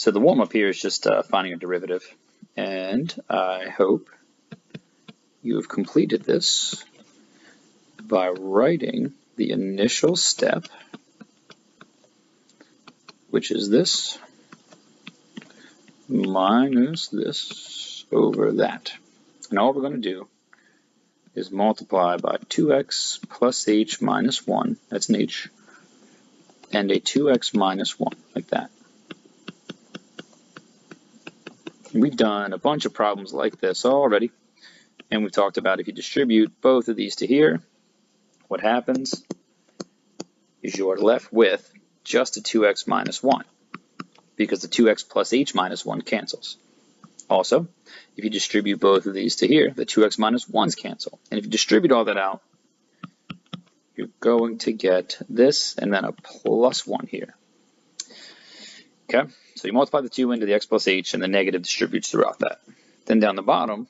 So the warm-up here is just finding a derivative, and I hope you have completed this by writing the initial step, which is this minus this over that. And all we're going to do is multiply by 2x plus h minus 1, that's an h, and a 2x minus 1, like that. We've done a bunch of problems like this already, and we've talked about if you distribute both of these to here, what happens is you're left with just a 2x minus 1, because the 2x plus h minus 1 cancels. Also, if you distribute both of these to here, the 2x minus 1's cancel. And if you distribute all that out, you're going to get this and then a plus 1 here. Okay, so you multiply the 2 into the x plus h, and the negative distributes throughout that. Then down the bottom,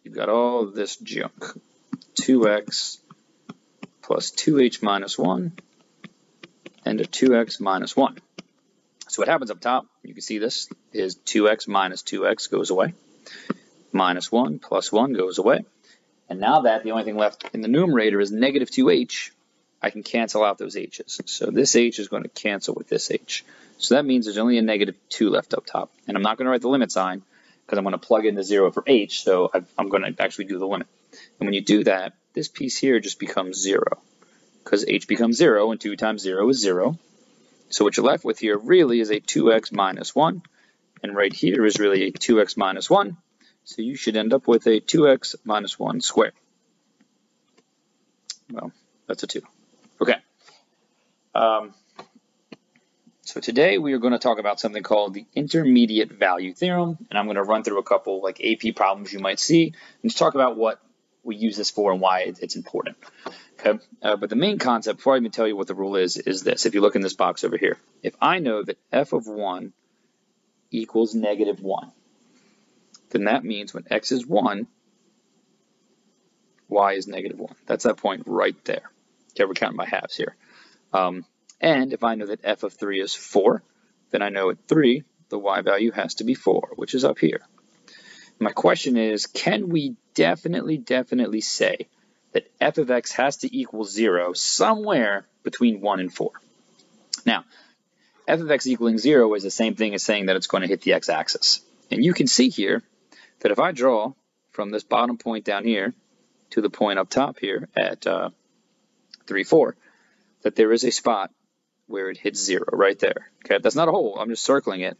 you've got all this junk. 2x plus 2h minus 1 and a 2x minus 1. So what happens up top, you can see this, is 2x minus 2x goes away. Minus 1 plus 1 goes away. And now that the only thing left in the numerator is negative 2h, I can cancel out those h's. So this h is going to cancel with this h. So that means there's only a negative 2 left up top. And I'm not going to write the limit sign because I'm going to plug in the 0 for h, so I'm going to actually do the limit. And when you do that, this piece here just becomes 0 because h becomes 0, and 2 times 0 is 0. So what you're left with here really is a 2x minus 1, and right here is really a 2x minus 1. So you should end up with a 2x minus 1 squared. Well, that's a 2. Okay. So today we are going to talk about something called the intermediate value theorem, and I'm going to run through a couple like AP problems you might see, and just talk about what we use this for and why it's important. Okay, but the main concept, before I even tell you what the rule is this. If you look in this box over here, if I know that f of 1 equals negative 1, then that means when x is 1, y is negative 1. That's that point right there. Okay, we're counting by halves here. And if I know that f of 3 is 4, then I know at 3, the y value has to be 4, which is up here. My question is, can we definitely say that f of x has to equal 0 somewhere between 1 and 4? Now, f of x equaling 0 is the same thing as saying that it's going to hit the x-axis. And you can see here that if I draw from this bottom point down here to the point up top here at 3, 4, that there is a spot where it hits 0 right there. Okay, that's not a hole. I'm just circling it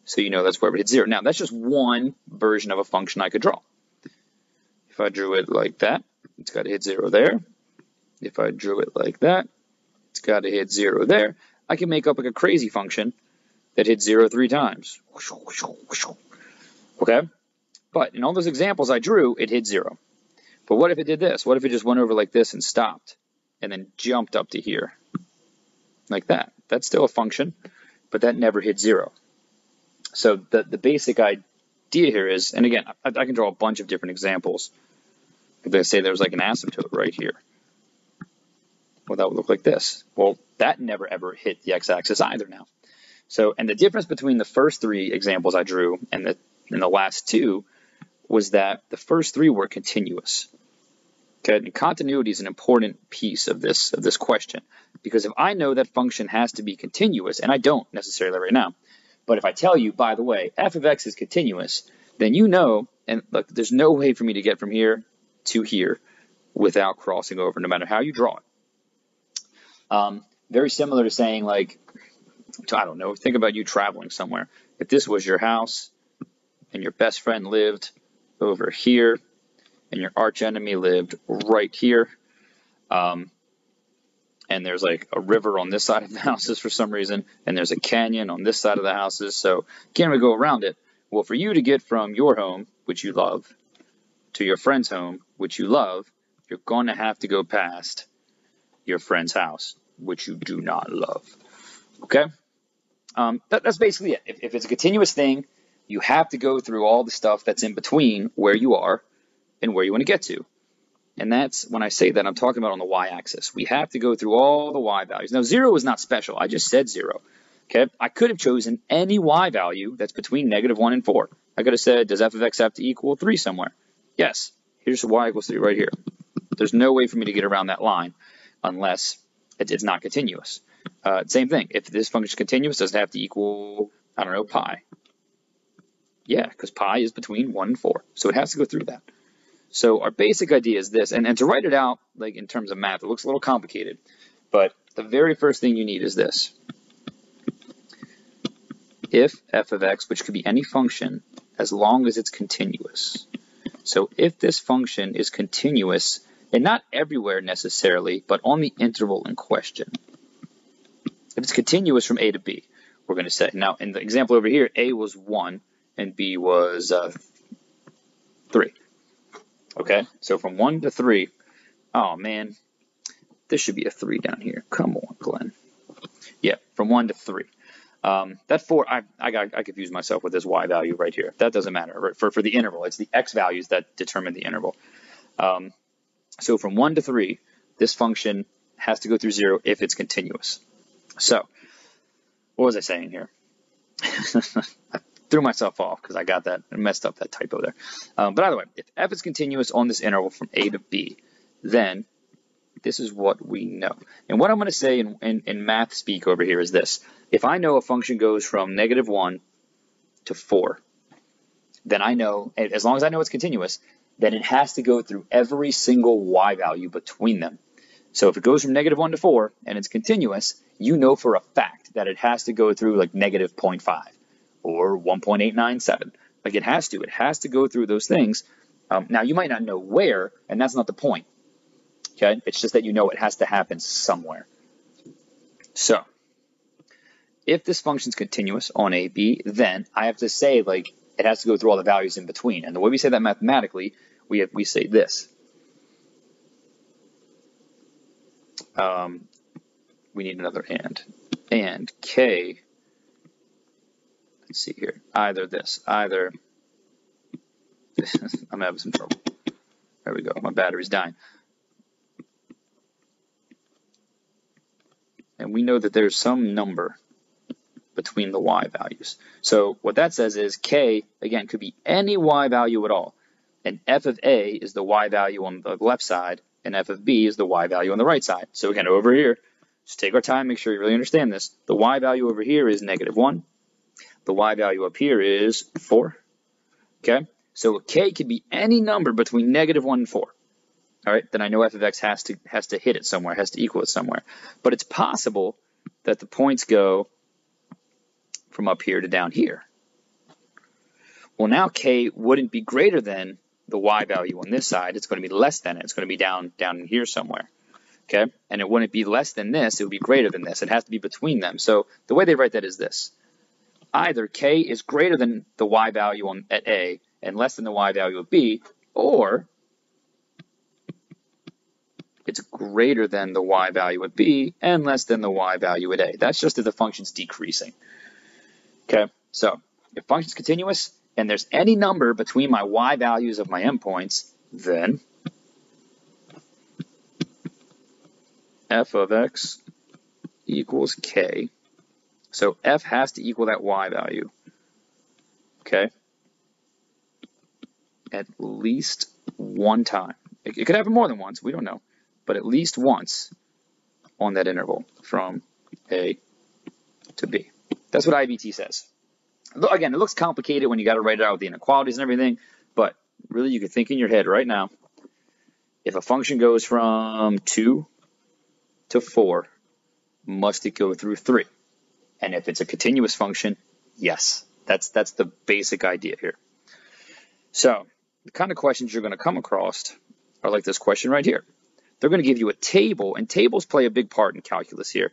so you know that's where it hits 0. Now, that's just one version of a function I could draw. If I drew it like that, it's got to hit 0 there. If I drew it like that, it's got to hit 0 there. I can make up like a crazy function that hits 0 3 times. Okay? But in all those examples I drew, it hit 0. But what if it did this? What if it just went over like this and stopped and then jumped up to here? Like that. That's still a function, but that never hit 0. So the basic idea here is, and again, I can draw a bunch of different examples. If they say there's like an asymptote right here, well, that would look like this. Well, that never ever hit the x-axis either now. So, and the difference between the first 3 examples I drew and the last 2 was that the first 3 were continuous. Okay, and continuity is an important piece of this question, because if I know that function has to be continuous, and I don't necessarily right now, but if I tell you, by the way, f of x is continuous, then you know, and look, there's no way for me to get from here to here without crossing over, no matter how you draw it. Very similar to saying, like, I don't know, think about you traveling somewhere. If this was your house and your best friend lived over here and your arch enemy lived right here, and there's like a river on this side of the houses for some reason, and there's a canyon on this side of the houses, so can't really go around it. Well, for you to get from your home, which you love, to your friend's home, which you love, you're going to have to go past your friend's house, which you do not love. Okay? That's basically it. If it's a continuous thing, you have to go through all the stuff that's in between where you are and where you want to get to. And that's, when I say that, I'm talking about on the y-axis. We have to go through all the y values. Now, 0 is not special. I just said 0. Okay, I could have chosen any y value that's between -1 and 4. I could have said, does f of x have to equal 3 somewhere? Yes, here's y equals 3 right here. There's no way for me to get around that line unless it's not continuous. Same thing, if this function is continuous, does it have to equal, I don't know, pi? Yeah, because pi is between 1 and 4, so it has to go through that. So our basic idea is this, and to write it out, like in terms of math, it looks a little complicated, but the very first thing you need is this. If f of x, which could be any function, as long as it's continuous. So if this function is continuous, and not everywhere necessarily, but on the interval in question. If it's continuous from a to b, we're going to say. Now, in the example over here, a was 1 and b was 3. Okay, so from 1 to 3, oh man, this should be a 3 down here. Come on, Glenn. Yeah, from 1 to 3. That 4, I confused myself with this y value right here. That doesn't matter. Right? For the interval, it's the x values that determine the interval. So from 1 to 3, this function has to go through 0 if it's continuous. So, what was I saying here? I threw myself off because I got that and messed up that typo there. But either way, if f is continuous on this interval from a to b, then this is what we know. And what I'm going to say in math speak over here is this. If I know a function goes from -1 to 4, then I know, as long as I know it's continuous, then it has to go through every single y value between them. So if it goes from -1 to 4 and it's continuous, you know for a fact that it has to go through like -0.5 or 1.897. Like it has to go through those things. Now you might not know where, and that's not the point. Okay, it's just that you know it has to happen somewhere. So if this function's continuous on a, b, then I have to say like it has to go through all the values in between. And the way we say that mathematically, we say this. We need another and k. Let's see here. Either I'm having some trouble. There we go. My battery's dying. And we know that there's some number between the y values. So what that says is k, again, could be any y value at all. And f of a is the y value on the left side, and f of b is the y value on the right side. So again, over here, just take our time, make sure you really understand this. The y value over here is -1. The y value up here is 4. Okay? So k could be any number between -1 and 4. All right, then I know f of x has to hit it somewhere, has to equal it somewhere. But it's possible that the points go from up here to down here. Well, now k wouldn't be greater than the y value on this side. It's going to be less than it. It's going to be down in here somewhere. Okay, and it wouldn't be less than this. It would be greater than this. It has to be between them. So the way they write that is this. Either k is greater than the y value at a and less than the y value of b, or it's greater than the y value at b and less than the y value at a. That's just if the function's decreasing. Okay, so if function's continuous and there's any number between my y values of my endpoints, then f of x equals k. So f has to equal that y value. Okay, at least one time. It could happen more than once, we don't know. But at least once on that interval from A to B. That's what IVT says. Again, it looks complicated when you got to write it out with the inequalities and everything, but really you can think in your head right now, if a function goes from 2 to 4, must it go through 3? And if it's a continuous function, yes. That's the basic idea here. So the kind of questions you're going to come across are like this question right here. They're going to give you a table, and tables play a big part in calculus here.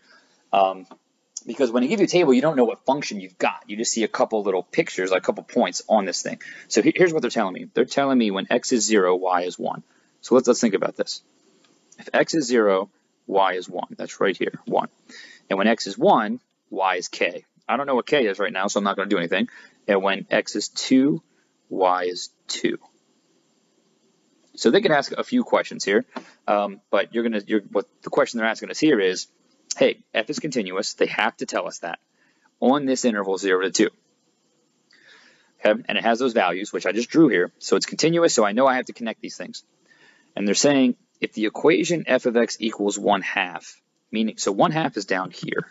Because when they give you a table, you don't know what function you've got. You just see a couple little pictures, like a couple points on this thing. So here's what they're telling me. They're telling me when x is 0, y is 1. So let's think about this. If x is 0, y is 1. That's right here, 1. And when x is 1, y is k. I don't know what k is right now, so I'm not going to do anything. And when x is 2, y is 2. So they can ask a few questions here, but what the question they're asking us here is, hey, f is continuous. They have to tell us that. on this interval 0 to 2. Okay? And it has those values, which I just drew here. So it's continuous, so I know I have to connect these things. And they're saying if the equation f of x equals 1/2, meaning, so 1/2 is down here.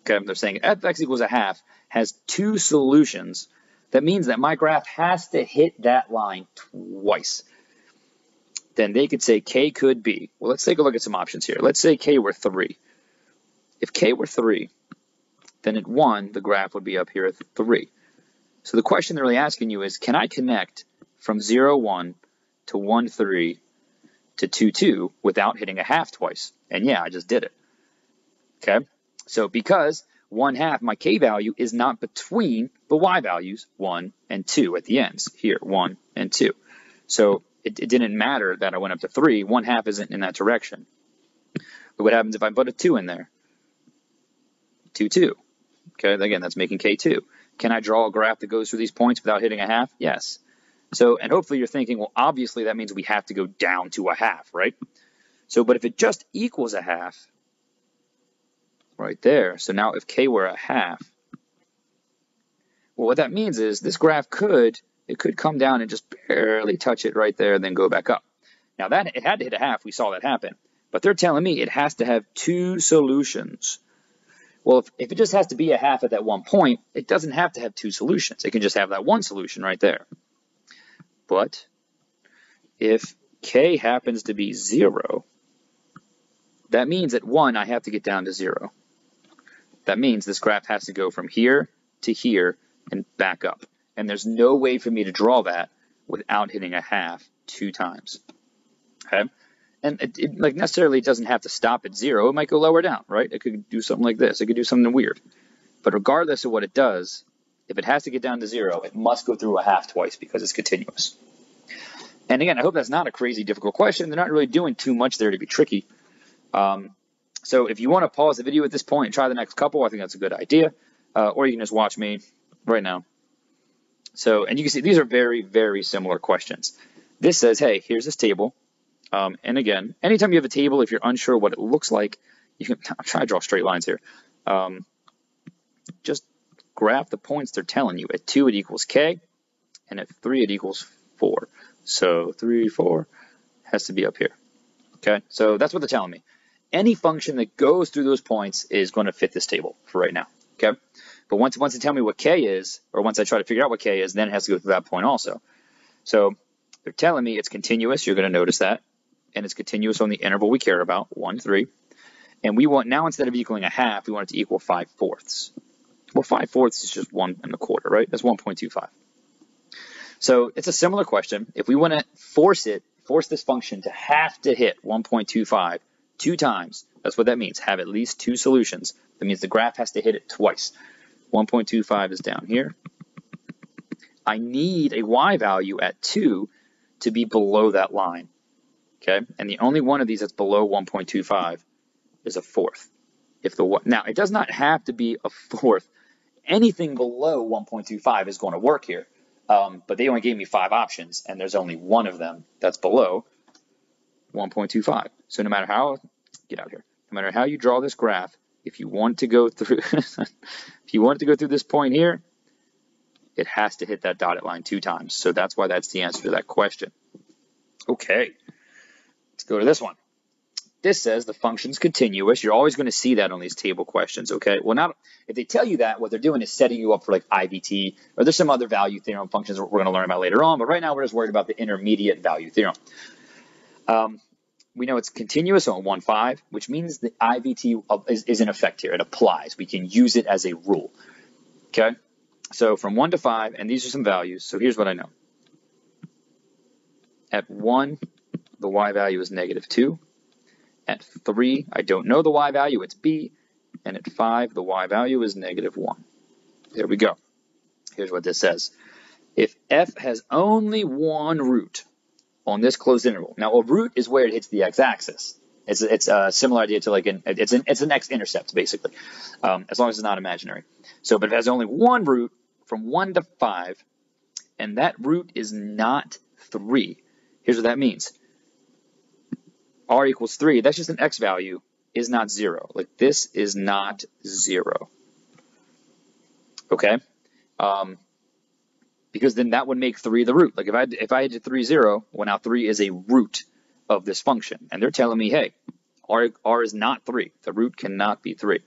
Okay, they're saying f of x equals 1/2 has two solutions. That means that my graph has to hit that line twice. Then they could say k could be, well, let's take a look at some options here. Let's say k were 3. If k were 3, then at 1, the graph would be up here at 3. So the question they're really asking you is, can I connect from 0, 1 to 1, 3 to 2, 2 without hitting 1/2 twice? And yeah, I just did it. Okay, so because 1/2, my k value is not between the y values 1 and 2 at the ends here, 1 and 2. So it didn't matter that I went up to 3. 1/2 isn't in that direction. But what happens if I put a 2 in there? 2, 2. Okay, again, that's making k 2. Can I draw a graph that goes through these points without hitting 1/2? Yes. So, and hopefully you're thinking, well, obviously that means we have to go down to 1/2, right? So, but if it just equals 1/2, right there, so now if k were 1/2, well, what that means is this graph could come down and just barely touch it right there and then go back up. Now that it had to hit 1/2, we saw that happen, but they're telling me it has to have two solutions. Well, if it just has to be 1/2 at that one point, it doesn't have to have two solutions. It can just have that one solution right there. But if k happens to be 0, that means at 1 I have to get down to 0. That means this graph has to go from here to here and back up. And there's no way for me to draw that without hitting 1/2 2 times. Okay? And it like necessarily it doesn't have to stop at 0. It might go lower down, right? It could do something like this. It could do something weird. But regardless of what it does, if it has to get down to 0, it must go through 1/2 twice because it's continuous. And again, I hope that's not a crazy difficult question. They're not really doing too much there to be tricky. So if you want to pause the video at this point and try the next couple, I think that's a good idea. Or you can just watch me right now. So, and you can see these are very, very similar questions. This says, hey, here's this table. And again, anytime you have a table, if you're unsure what it looks like, you can, I'm trying to draw straight lines here. Just graph the points they're telling you. At 2, it equals k, and at 3, it equals 4. So 3, 4 has to be up here. Okay, so that's what they're telling me. Any function that goes through those points is going to fit this table for right now. Okay, but once they tell me what k is, or once I try to figure out what k is, then it has to go through that point also. So they're telling me it's continuous. You're going to notice that. And it's continuous on the interval we care about, 1, 3. And we want, now instead of equaling 1/2, we want it to equal 5/4. Well, 5/4 is just 1 1/4, right? That's 1.25. So it's a similar question. If we want to force this function to have to hit 1.25 2 times, that's what that means, have at least 2 solutions. That means the graph has to hit it twice. 1.25 is down here. I need a y value at 2 to be below that line. Okay, and the only one of these that's below 1.25 is a 4th. Now, it does not have to be a 4th. Anything below 1.25 is going to work here. But they only gave me 5 options, and there's only one of them that's below 1.25. So no matter how, get out here. No matter how you draw this graph, if you want to go through, this point here, it has to hit that dotted line 2 times. So that's why that's the answer to that question. Okay. Let's go to this one. This says the function's continuous. You're always going to see that on these table questions, okay? Well, now, if they tell you that, what they're doing is setting you up for like IVT, or there's some other value theorem functions we're going to learn about later on, but right now we're just worried about the intermediate value theorem. We know it's continuous on 1, 5, which means the IVT is in effect here. It applies. We can use it as a rule, okay? So from 1 to 5, and these are some values, so here's what I know. At 1, the y value is -2. At 3, I don't know the y value, it's b. And at 5, the y value is -1. There we go. Here's what this says. If f has only one root on this closed interval. Now, a root is where it hits the x-axis. It's a similar idea to like it's an x-intercept, basically, as long as it's not imaginary. So, but it has only one root from 1 to 5, and that root is not 3. Here's what that means. R equals 3, that's just an x value is not 0. Like, this is not 0. Okay? Because then that would make 3 the root. Like, if I did 3, 0, well, now 3 is a root of this function. And they're telling me, hey, r is not 3. The root cannot be 3.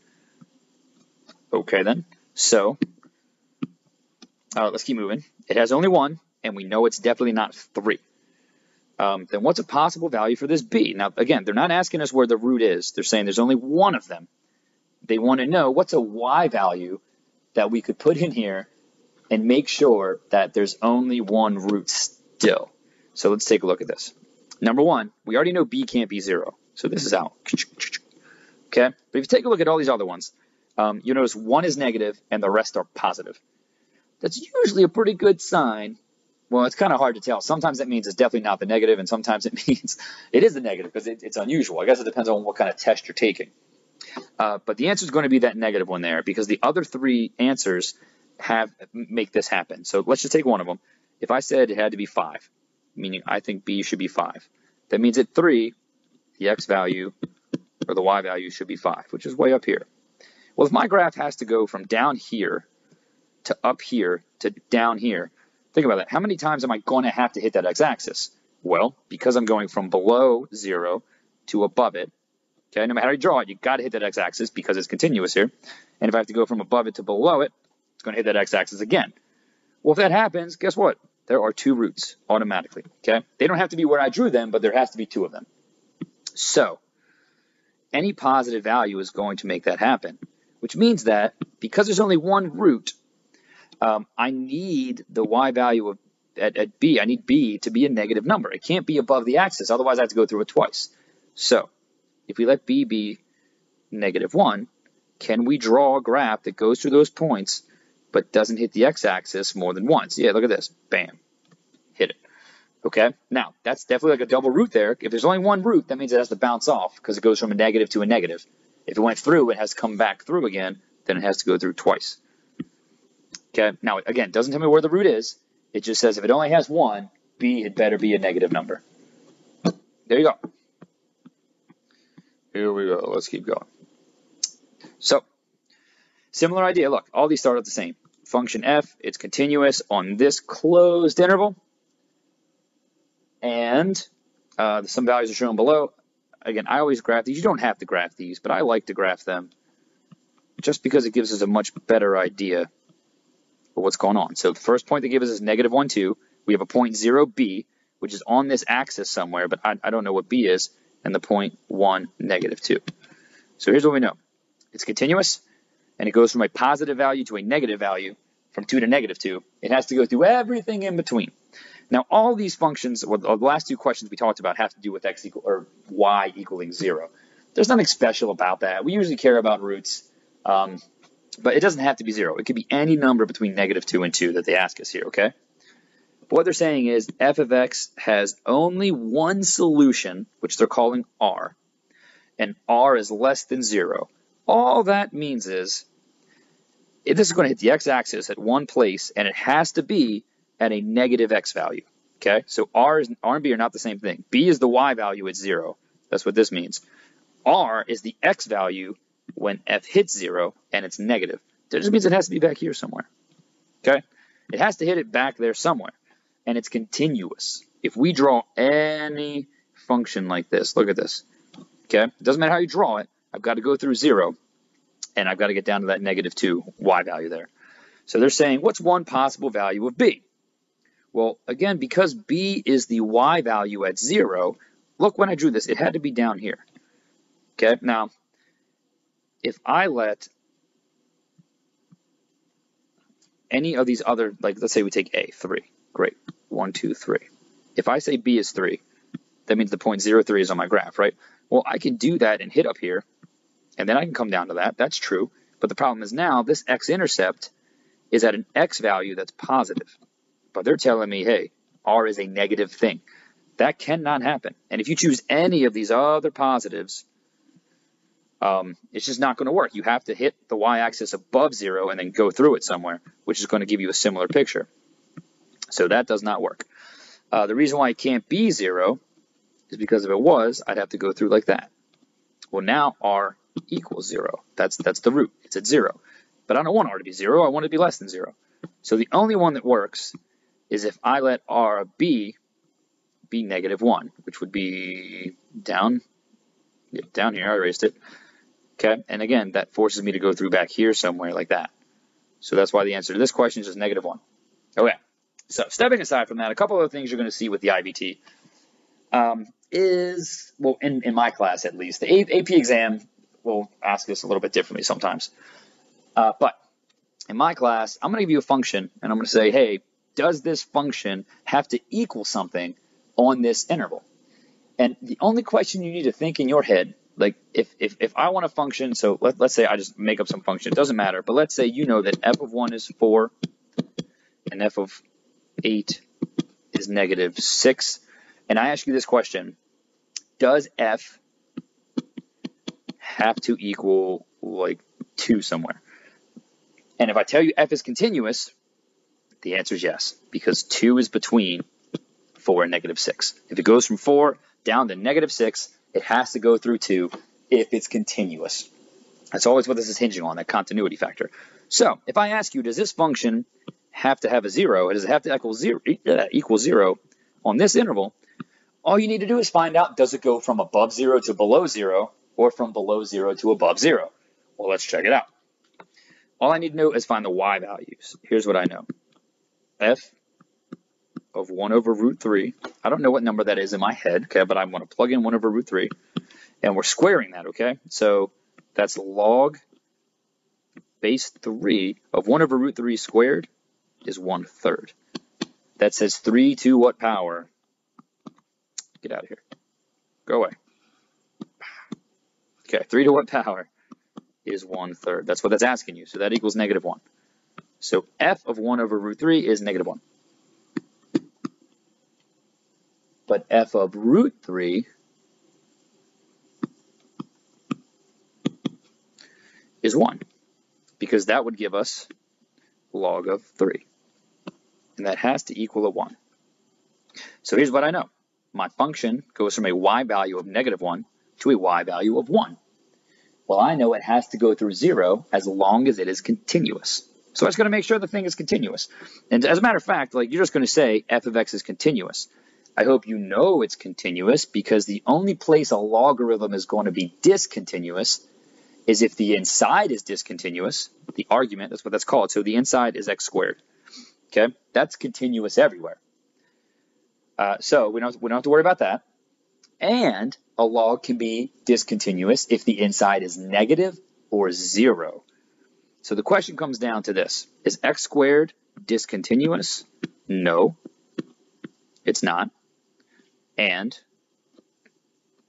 Okay, then. So, let's keep moving. It has only 1, and we know it's definitely not 3. Then what's a possible value for this b? Now, again, they're not asking us where the root is. They're saying there's only one of them. They want to know what's a y value that we could put in here and make sure that there's only one root still. So let's take a look at this. Number 1, we already know b can't be 0. So this is out. Okay? But if you take a look at all these other ones, you notice 1 is negative and the rest are positive. That's usually a pretty good sign. Well, it's kind of hard to tell. Sometimes that means it's definitely not the negative, and sometimes it means it is the negative because it's unusual. I guess it depends on what kind of test you're taking. But the answer is going to be that negative one there because the other 3 answers make this happen. So let's just take one of them. If I said it had to be 5, meaning I think b should be 5, that means at 3, the x value or the y value should be 5, which is way up here. Well, if my graph has to go from down here to up here to down here, think about that. How many times am I going to have to hit that x-axis? Well, because I'm going from below 0 to above it, okay, no matter how you draw it, you've got to hit that x-axis because it's continuous here. And if I have to go from above it to below it, it's going to hit that x-axis again. Well, if that happens, guess what? There are 2 roots automatically, okay? They don't have to be where I drew them, but there has to be 2 of them. So, any positive value is going to make that happen, which means that because there's only one root, I need the y value at b, I need b to be a negative number. It can't be above the axis, otherwise I have to go through it twice. So, if we let b be -1, can we draw a graph that goes through those points but doesn't hit the x-axis more than once? Yeah, look at this. Bam. Hit it. Okay? Now, that's definitely like a double root there. If there's only one root, that means it has to bounce off because it goes from a negative to a negative. If it went through, it has to come back through again, then it has to go through twice. Okay, now again, it doesn't tell me where the root is. It just says if it only has 1, b had better be a negative number. There you go. Here we go. Let's keep going. So, similar idea. Look, all these start out the same. Function f, it's continuous on this closed interval. And some values are shown below. Again, I always graph these. You don't have to graph these, but I like to graph them just because it gives us a much better idea of what's going on. So the first point they give us is -1, 2. We have a point 0b, which is on this axis somewhere, but I don't know what b is, and the point 1, -2. So here's what we know. It's continuous, and it goes from a positive value to a negative value, from 2 to -2. It has to go through everything in between. Now, all these functions, well, the last 2 questions we talked about have to do with y equaling 0. There's nothing special about that. We usually care about roots. But it doesn't have to be 0. It could be any number between -2 and 2 that they ask us here, okay? But what they're saying is f of x has only one solution, which they're calling r, and r is less than 0. All that means is this is going to hit the x-axis at one place, and it has to be at a negative x value, okay? So r and b are not the same thing. B is the y value at 0. That's what this means. R is the x value when f hits 0 and it's negative. That just means it has to be back here somewhere. Okay? It has to hit it back there somewhere. And it's continuous. If we draw any function like this, look at this. Okay? It doesn't matter how you draw it. I've got to go through 0 and I've got to get down to that -2 y value there. So they're saying, what's one possible value of b? Well, again, because b is the y value at 0, look when I drew this, it had to be down here. Okay? Now, if I let any of these other, like let's say we take a, 3. Great. 1, 2, 3. If I say b is 3, that means the point 0, 3 is on my graph, right? Well, I can do that and hit up here, and then I can come down to that. That's true. But the problem is now this x-intercept is at an x value that's positive. But they're telling me, hey, r is a negative thing. That cannot happen. And if you choose any of these other positives, it's just not going to work. You have to hit the y-axis above 0 and then go through it somewhere, which is going to give you a similar picture. So that does not work. The reason why it can't be 0 is because if it was, I'd have to go through like that, Well, now r equals 0. That's the root. It's at 0. But I don't want r to be 0. I want it to be less than 0. So the only one that works is if I let r be -1, which would be down here. I erased it. Okay, and again, that forces me to go through back here somewhere like that. So that's why the answer to this question is just -1. Okay, so stepping aside from that, a couple of things you're going to see with the IBT is, well, in my class at least, the AP exam will ask this a little bit differently sometimes. But in my class, I'm going to give you a function, and I'm going to say, hey, does this function have to equal something on this interval? And the only question you need to think in your head, like if I want a function, so let's say I just make up some function, it doesn't matter, but let's say you know that f of 1 is 4 and f of 8 is -6, and I ask you this question, does f have to equal like 2 somewhere? And if I tell you f is continuous, the answer is yes, because 2 is between 4 and -6. If it goes from 4 down to -6, it has to go through 2 if it's continuous. That's always what this is hinging on, that continuity factor. So if I ask you, does this function have to have a 0? Does it have to equal 0 on this interval? All you need to do is find out, does it go from above 0 to below 0 or from below 0 to above 0? Well, let's check it out. All I need to know is find the y values. Here's what I know. F of 1 over root 3. I don't know what number that is in my head, okay, but I want to plug in 1 over root 3, and we're squaring that, okay? So that's log base 3 of 1 over root 3 squared is 1/3. That says 3 to what power? Get out of here. Go away. Okay, 3 to what power is 1/3. That's what that's asking you. So that equals -1. So f of 1 over root 3 is -1. But f of root 3 is 1, because that would give us log of 3. And that has to equal a 1. So here's what I know. My function goes from a y value of -1 to a y value of 1. Well, I know it has to go through 0 as long as it is continuous. So I just got to make sure the thing is continuous. And as a matter of fact, like, you're just going to say f of x is continuous. I hope you know it's continuous, because the only place a logarithm is going to be discontinuous is if the inside is discontinuous. The argument, that's what that's called. So the inside is x squared. Okay, that's continuous everywhere. So we don't have to worry about that. And a log can be discontinuous if the inside is negative or 0. So the question comes down to this. Is x squared discontinuous? No, it's not. And,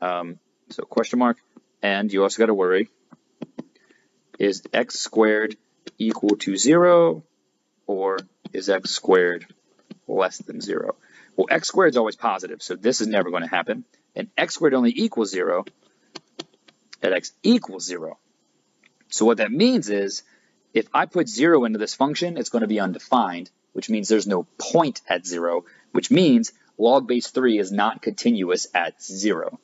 so question mark, and you also got to worry, is x squared equal to 0, or is x squared less than 0? Well, x squared is always positive, so this is never going to happen. And x squared only equals 0 at x equals 0. So what that means is, if I put 0 into this function, it's going to be undefined, which means there's no point at 0, which means log base 3 is not continuous at 0.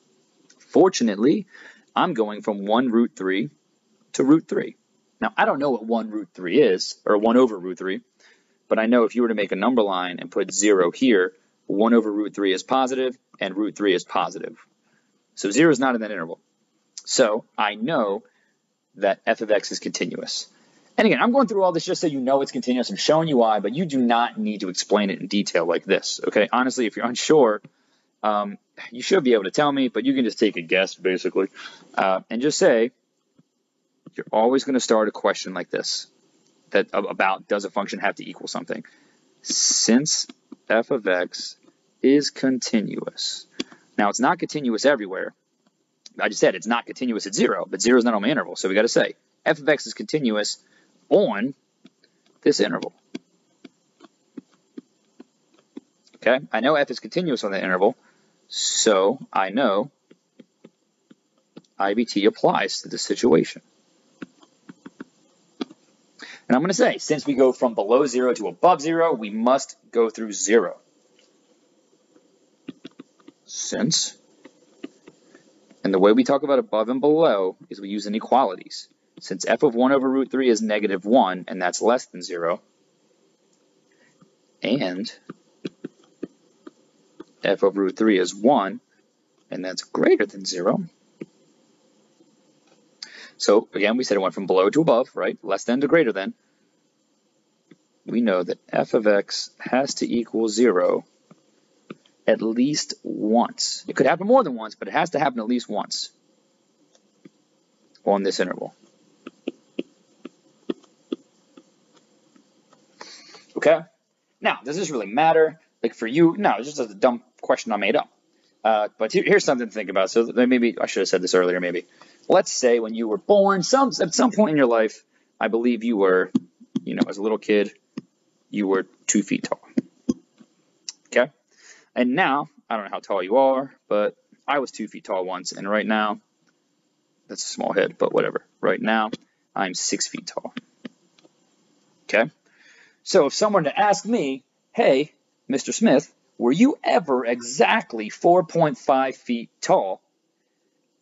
Fortunately, I'm going from 1 root 3 to root 3. Now, I don't know what 1 root 3 is, or 1 over root 3, but I know if you were to make a number line and put 0 here, 1 over root 3 is positive, and root 3 is positive. So 0 is not in that interval. So I know that f of x is continuous. And again, I'm going through all this just so you know it's continuous. I'm showing you why, but you do not need to explain it in detail like this. Okay, honestly, if you're unsure, you should be able to tell me, but you can just take a guess, basically, and just say, you're always going to start a question like this, about does a function have to equal something? Since f of x is continuous. Now, it's not continuous everywhere. I just said it's not continuous at 0, but 0 is not on my interval. So we got to say f of x is continuous on this interval. Okay, I know f is continuous on that interval, so I know IBT applies to this situation. And I'm going to say, since we go from below 0 to above 0, we must go through 0. Since, and And the way we talk about above and below is we use inequalities. Since f of 1 over root 3 is negative 1, and that's less than 0, and f of root 3 is 1, and that's greater than 0. So, again, we said it went from below to above, right? Less than to greater than. We know that f of x has to equal 0 at least once. It could happen more than once, but it has to happen at least once on this interval. Okay? Now, does this really matter? Like for you, no, it's just a dumb question I made up. But here's something to think about. So maybe I should have said this earlier, maybe. Let's say when you were born, at some point in your life, I believe you were, as a little kid, you were 2 feet tall. Okay? And now, I don't know how tall you are, but I was 2 feet tall once, and right now, that's a small head, but whatever. Right now, I'm 6 feet tall. Okay? So if someone were to ask me, hey, Mr. Smith, were you ever exactly 4.5 feet tall?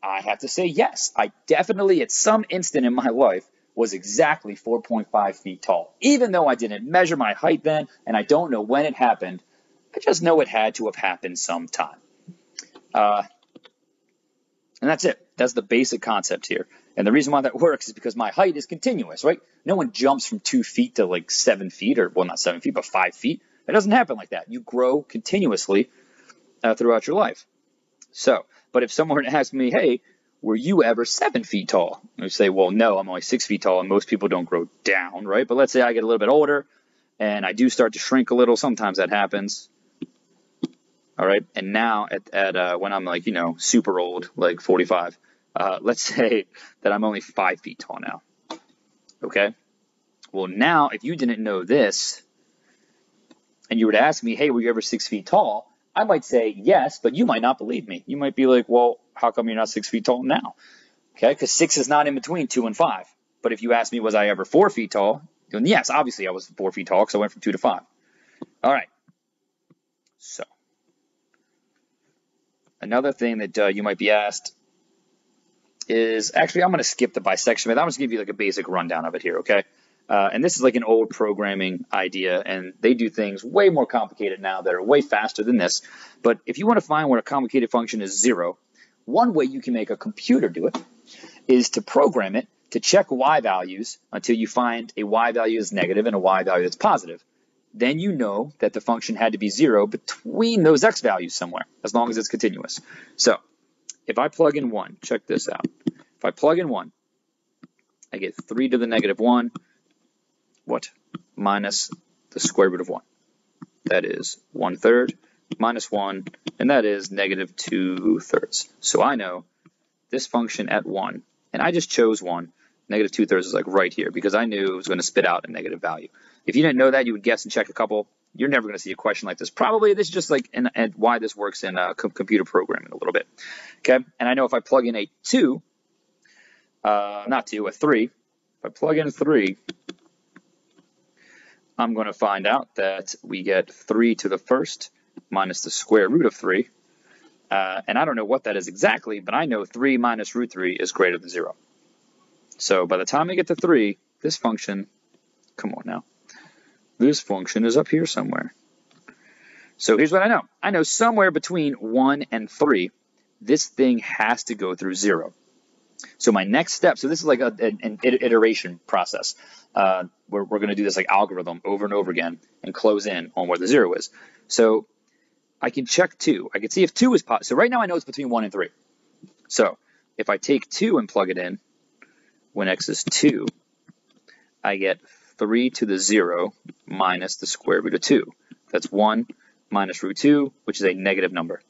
I have to say yes. I definitely, at some instant in my life, was exactly 4.5 feet tall. Even though I didn't measure my height then, and I don't know when it happened, I just know it had to have happened sometime. And that's it. That's the basic concept here. And the reason why that works is because my height is continuous, right? No one jumps from 2 feet to like 7 feet, or, well, not 7 feet, but 5 feet. It doesn't happen like that. You grow continuously throughout your life. So, but if someone were to ask me, hey, were you ever 7 feet tall? I would say, well, no, I'm only 6 feet tall, and most people don't grow down, right? But let's say I get a little bit older, and I do start to shrink a little. Sometimes that happens. All right, and now at when I'm like, super old, like 45, let's say that I'm only 5 feet tall now. Okay? Well, now, if you didn't know this, and you were to ask me, hey, were you ever 6 feet tall? I might say yes, but you might not believe me. You might be like, well, how come you're not 6 feet tall now? Okay, because 6 is not in between 2 and 5. But if you ask me, was I ever 4 feet tall? Then yes, obviously I was 4 feet tall because I went from 2 to 5. All right. So, another thing that you might be asked is, actually, I'm going to skip the bisection method. I'm just going to give you like a basic rundown of it here, okay? And this is like an old programming idea, and they do things way more complicated now that are way faster than this. But if you want to find where a complicated function is 0, one way you can make a computer do it is to program it to check y values until you find a y value that's negative and a y value that's positive. Then you know that the function had to be 0 between those x values somewhere, as long as it's continuous. So if I plug in 1, check this out. If I plug in 1, I get 3 to the negative 1. What? Minus the square root of 1. That is 1/3 minus 1, and that is negative 2/3. So I know this function at 1, and I just chose 1. Negative 2/3 is like right here because I knew it was going to spit out a negative value. If you didn't know that, you would guess and check a couple. You're never going to see a question like this. Probably this is just like and why this works in computer programming a little bit. Okay, and I know if I plug in a 2, not 2, a 3. If I plug in a 3, I'm going to find out that we get 3 to the first minus the square root of 3. And I don't know what that is exactly, but I know 3 minus root 3 is greater than 0. So by the time I get to 3, this function, come on now, this function is up here somewhere. So here's what I know. I know somewhere between 1 and 3, this thing has to go through 0. So my next step, so this is like an iteration process. We're going to do this like algorithm over and over again and close in on where the 0 is. So I can check 2. I can see if 2 is positive. So right now I know it's between 1 and 3. So if I take 2 and plug it in, when x is 2, I get 3 to the 0 minus the square root of 2. That's 1 minus root 2, which is a negative number.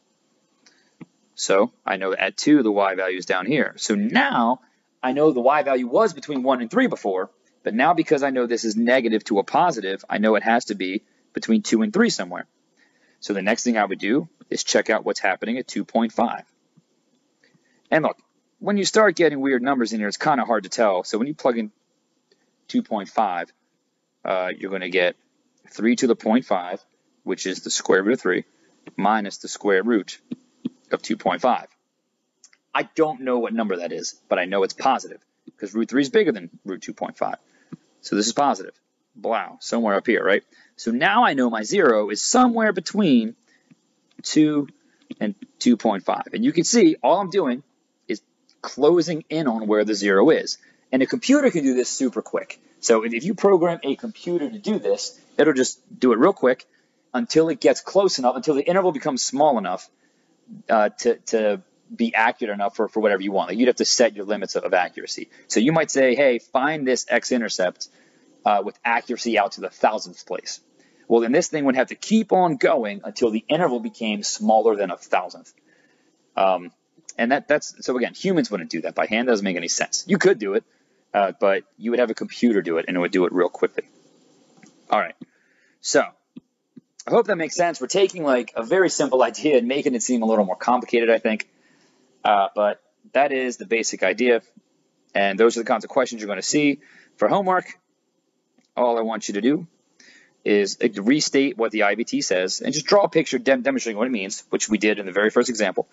So I know at 2, the y value is down here. So now I know the y value was between 1 and 3 before, but now because I know this is negative to a positive, I know it has to be between 2 and 3 somewhere. So the next thing I would do is check out what's happening at 2.5. And look, when you start getting weird numbers in here, it's kind of hard to tell. So when you plug in 2.5, you're going to get 3 to the 0.5, which is the square root of 3, minus the square root of 2.5. I don't know what number that is, but I know it's positive because root 3 is bigger than root 2.5. So this is positive. Wow, somewhere up here, right? So now I know my 0 is somewhere between 2 and 2.5. And you can see all I'm doing is closing in on where the 0 is. And a computer can do this super quick. So if you program a computer to do this, it'll just do it real quick until it gets close enough, until the interval becomes small enough to be accurate enough for whatever you want. Like you'd have to set your limits of accuracy. So you might say, hey, find this x-intercept with accuracy out to the 1,000th place. Well, then this thing would have to keep on going until the interval became smaller than 1,000th. And so again, humans wouldn't do that by hand. That doesn't make any sense. You could do it, but you would have a computer do it, and it would do it real quickly. All right. So I hope that makes sense. We're taking like a very simple idea and making it seem a little more complicated, I think. But that is the basic idea. And those are the kinds of questions you're going to see. For homework, all I want you to do is restate what the IVT says and just draw a picture demonstrating what it means, which we did in the very first example.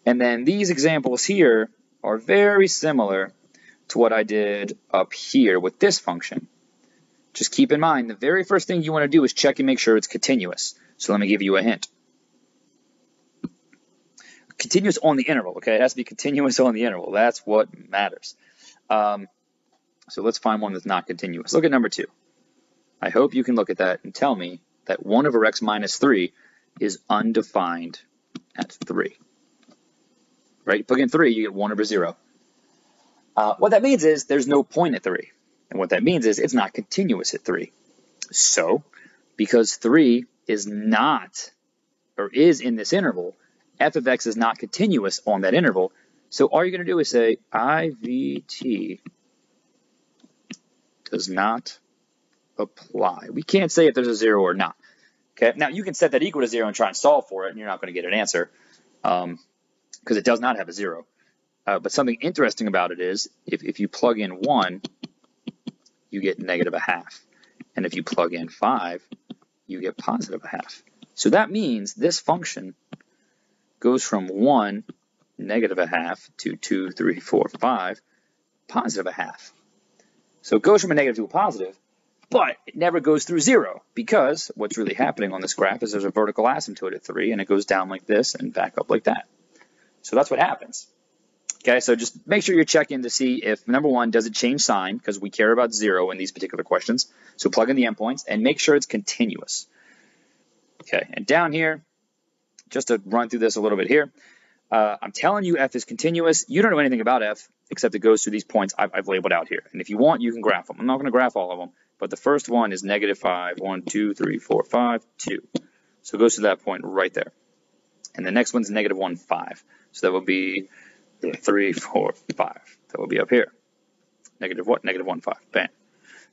And then these examples here are very similar to what I did up here with this function. Just keep in mind, the very first thing you want to do is check and make sure it's continuous. So let me give you a hint. Continuous on the interval, okay? It has to be continuous on the interval. That's what matters. So let's find one that's not continuous. Look at number 2. I hope you can look at that and tell me that 1 over x minus 3 is undefined at 3. Right? You plug in 3, you get 1 over 0. What that means is there's no point at 3. And what that means is it's not continuous at 3. So, because 3 is not, or is in this interval, f of x is not continuous on that interval. So all you're going to do is say IVT does not apply. We can't say if there's a 0 or not. Okay. Now you can set that equal to 0 and try and solve for it, and you're not going to get an answer because it does not have a 0. But something interesting about it is if you plug in 1, you get negative a half. And if you plug in 5, you get positive a half. So that means this function goes from 1, negative a half, to 2, 3, 4, 5, positive a half. So it goes from a negative to a positive, but it never goes through 0 because what's really happening on this graph is there's a vertical asymptote at 3 and it goes down like this and back up like that. So that's what happens. Okay, so just make sure you're checking to see if, number 1, does it change sign, because we care about 0 in these particular questions. So plug in the endpoints and make sure it's continuous. Okay, and down here, just to run through this a little bit here, I'm telling you f is continuous. You don't know anything about f except it goes through these points I've labeled out here. And if you want, you can graph them. I'm not going to graph all of them, but the first one is negative 5, 1, 2, 3, 4, 5, 2. So it goes to that point right there. And the next one's negative 1, 5. So that will be 3, 4, 5. That will be up here. Negative what? Negative 1, 5. Bam.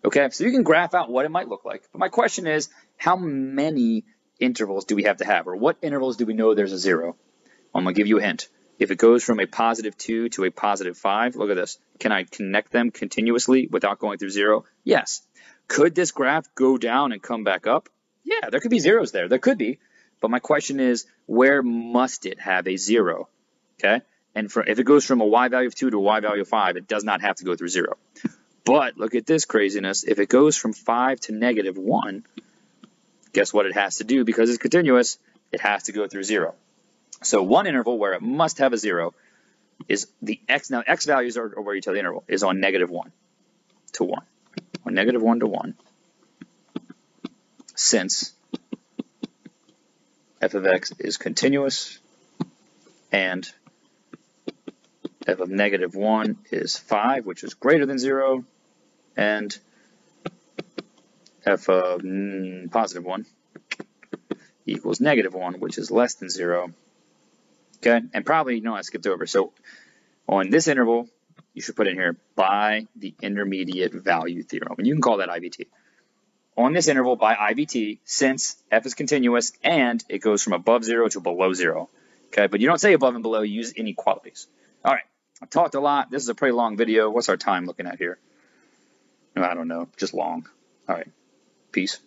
Okay, so you can graph out what it might look like. But my question is, how many intervals do we have to have? Or what intervals do we know there's a 0? I'm going to give you a hint. If it goes from a positive 2 to a positive 5, look at this. Can I connect them continuously without going through 0? Yes. Could this graph go down and come back up? Yeah, there could be zeros there. There could be. But my question is, where must it have a 0? Okay? And if it goes from a y value of 2 to a y value of 5, it does not have to go through 0. But look at this craziness. If it goes from 5 to negative 1, guess what it has to do? Because it's continuous, it has to go through 0. So one interval where it must have a 0 is the x. Now, x values are where you tell the interval is on negative 1 to 1. On negative 1 to 1. Since f of x is continuous and f of negative 1 is 5, which is greater than 0, and f of positive 1 equals negative 1, which is less than 0. Okay, and probably, I skipped over. So on this interval, you should put in here by the intermediate value theorem. And you can call that IVT. On this interval by IVT, since f is continuous and it goes from above 0 to below 0. Okay, but you don't say above and below, you use inequalities. All right, I've talked a lot. This is a pretty long video. What's our time looking at here? I don't know, just long. All right, peace.